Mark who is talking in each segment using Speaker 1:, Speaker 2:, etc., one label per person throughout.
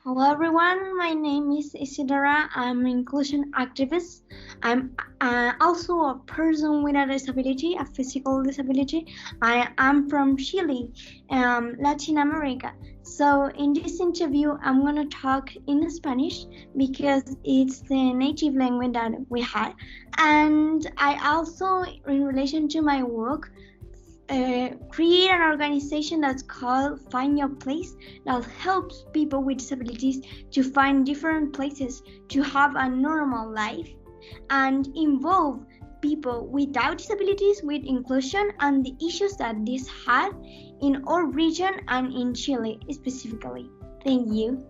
Speaker 1: Hello everyone, my name is Isidora. I'm an inclusion activist. I'm also a person with a disability, a physical disability. I am from Chile, Latin America. So in this interview, I'm going to talk in Spanish because it's the native language that we have. And I also, in relation to my work, create an organization that's called Find Your Place that helps people with disabilities to find different places to have a normal life and involve people without disabilities with inclusion and the issues that this had in our region and in Chile specifically. Thank you.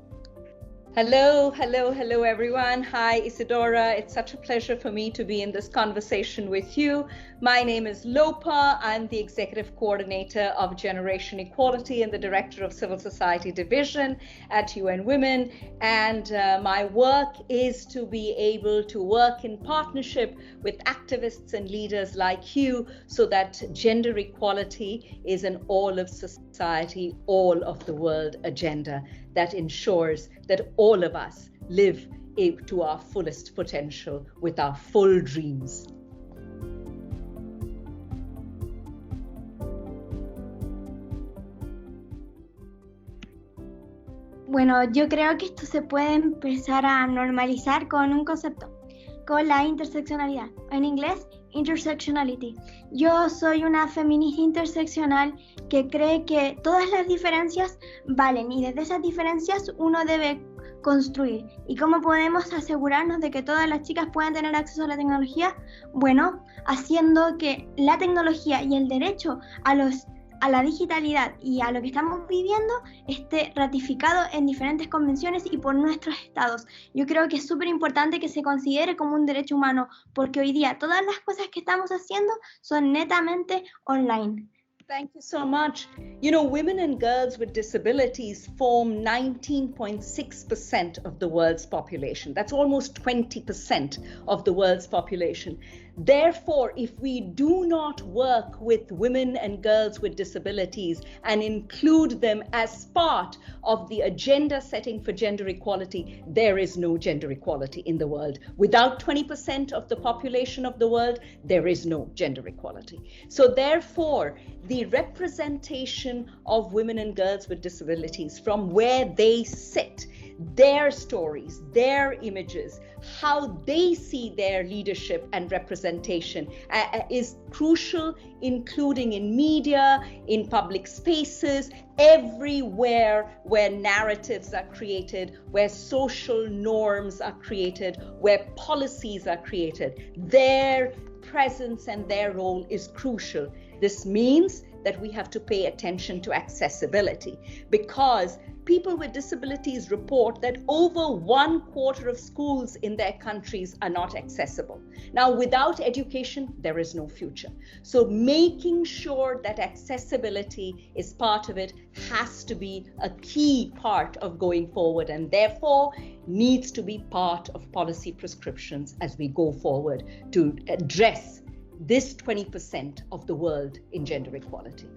Speaker 2: Hello everyone. Hi Isidora. It's such a pleasure for me to be in this conversation with you. My name is Lopa. I'm the Executive Coordinator of Generation Equality and the Director of Civil Society Division at UN Women. And my work is to be able to work in partnership with activists and leaders like you so that gender equality is an all of society, all of the world agenda that ensures that all of us live to our fullest potential with our full dreams.
Speaker 1: Bueno, yo creo que esto se puede empezar a normalizar con un concepto, con la interseccionalidad. En inglés, intersectionality. Yo soy una feminista interseccional que cree que todas las diferencias valen y desde esas diferencias uno debe construir. ¿Y cómo podemos asegurarnos de que todas las chicas puedan tener acceso a la tecnología? Bueno, haciendo que la tecnología y el derecho a la digitalidad y a lo que estamos viviendo esté ratificado en diferentes convenciones y por nuestros estados. Yo creo que es súper importante que se considere como un derecho humano, porque hoy día todas las cosas que estamos haciendo son netamente online.
Speaker 2: Thank you so much. You know, women and girls with disabilities form 19.6% of the world's population. That's almost 20% of the world's population. Therefore, if we do not work with women and girls with disabilities and include them as part of the agenda setting for gender equality, there is no gender equality in the world. Without 20% of the population of the world, there is no gender equality. So therefore, the representation of women and girls with disabilities from where they sit, their stories, their images, how they see their leadership and representation is crucial, including in media, in public spaces, everywhere where narratives are created, where social norms are created, where policies are created. Their presence and their role is crucial. This means that we have to pay attention to accessibility because people with disabilities report that over 1/4 of schools in their countries are not accessible. Now, without education, there is no future. So making sure that accessibility is part of it has to be a key part of going forward and therefore needs to be part of policy prescriptions as we go forward to address this 20% of the world in gender equality.